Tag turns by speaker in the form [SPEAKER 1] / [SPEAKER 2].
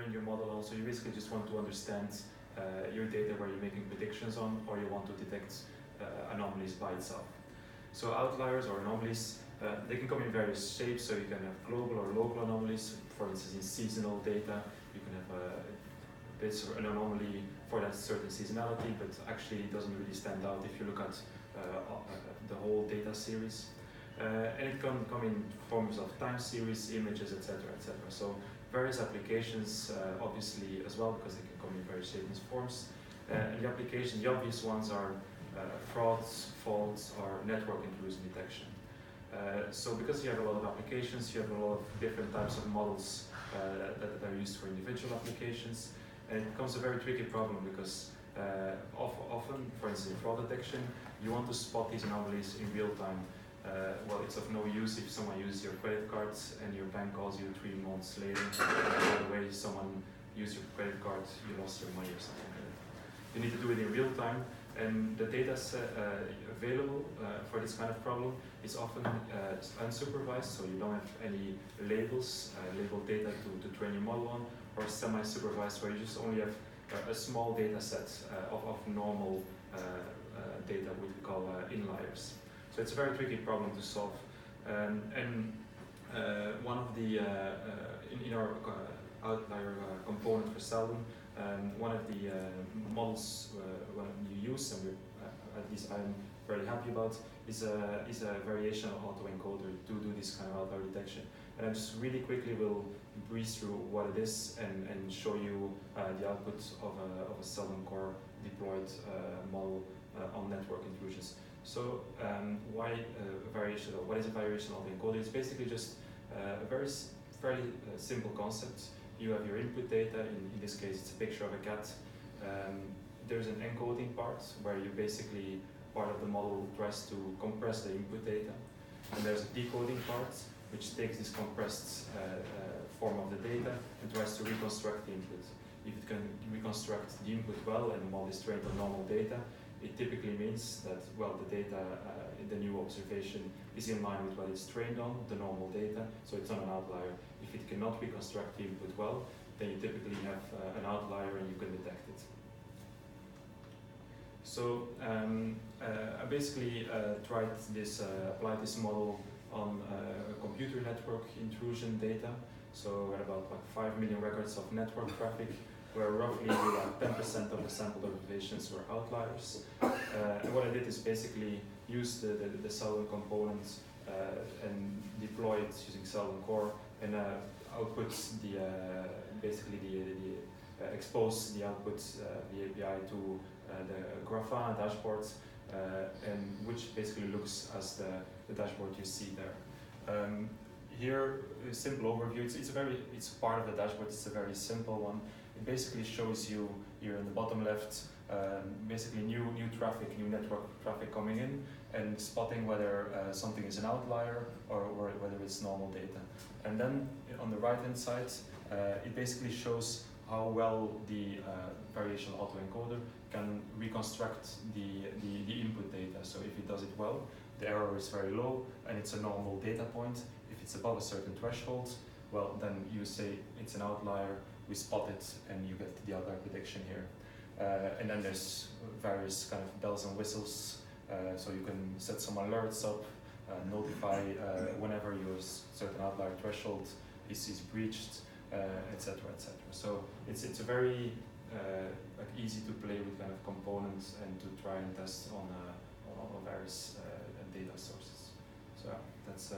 [SPEAKER 1] training your model on. So you basically just want to understand your data where you're making predictions on, or you want to detect anomalies by itself. So outliers or anomalies, they can come in various shapes. So you can have global or local anomalies. For instance, in seasonal data, you can have an anomaly for that certain seasonality, but actually it doesn't really stand out if you look at the whole data series. And it can come in forms of time series, images, etc., etc. So various applications, obviously, as well, because they can come in various shapes and forms. And the applications, the obvious ones are frauds, faults, or network intrusion detection. So because you have a lot of applications, you have a lot of different types of models that are used for individual applications. And it becomes a very tricky problem because often, for instance, in fraud detection, you want to spot these anomalies in real time. Well, it's of no use if someone uses your credit cards and your bank calls you 3 months later. By the way, someone used your credit card, you lost your money or something like that. You need to do it in real time, and the data available for this kind of problem is often unsupervised, so you don't have any labels, labeled data to train your model on, or semi-supervised, where you just only have a small data set of normal data, which we call inliers. So it's a very tricky problem to solve. One of the, in our outlier component for Seldon, one of the models when you use, and at least I'm very happy about, is a variation of autoencoder to do this kind of outlier detection. And I just really quickly will breeze through what it is and show you the output of a Seldon core deployed model on network intrusions. So why variation? Or what is a variation of encoder? It's basically just a fairly simple concept. You have your input data. In this case, it's a picture of a cat. There's an encoding part where you basically part of the model tries to compress the input data, and there's a decoding part which takes this compressed form of the data and tries to reconstruct the input. If it can reconstruct the input well and the model is trained on normal data, it typically means that, well, the data in the new observation is in line with what it's trained on, the normal data, so it's not an outlier. If it cannot reconstruct the input well, then you typically have an outlier and you can detect it. So I basically applied this model on computer network intrusion data. So we had about 5 million records of network traffic, where roughly 10% of the sampled observations were outliers. And what I did is basically use the Seldon component and deploy it using Seldon core, and output expose the output, the API to the Grafana dashboard, and which basically looks as the dashboard you see there. Here, a simple overview. It's part of the dashboard. It's a very simple one. It basically shows you here in the bottom left, basically new traffic, new network traffic coming in, and spotting whether something is an outlier or whether it's normal data. And then on the right hand side, it basically shows how well the variation autoencoder can reconstruct the input data. So if it does it well, the error is very low and it's a normal data point. If it's above a certain threshold, well, then you say it's an outlier, we spot it, and you get the outlier prediction here. And then there's various kind of bells and whistles, so you can set some alerts up, notify whenever your certain outlier threshold is breached, etc., etc. So it's a very easy to play with kind of components and to try and test on various data sources. So that's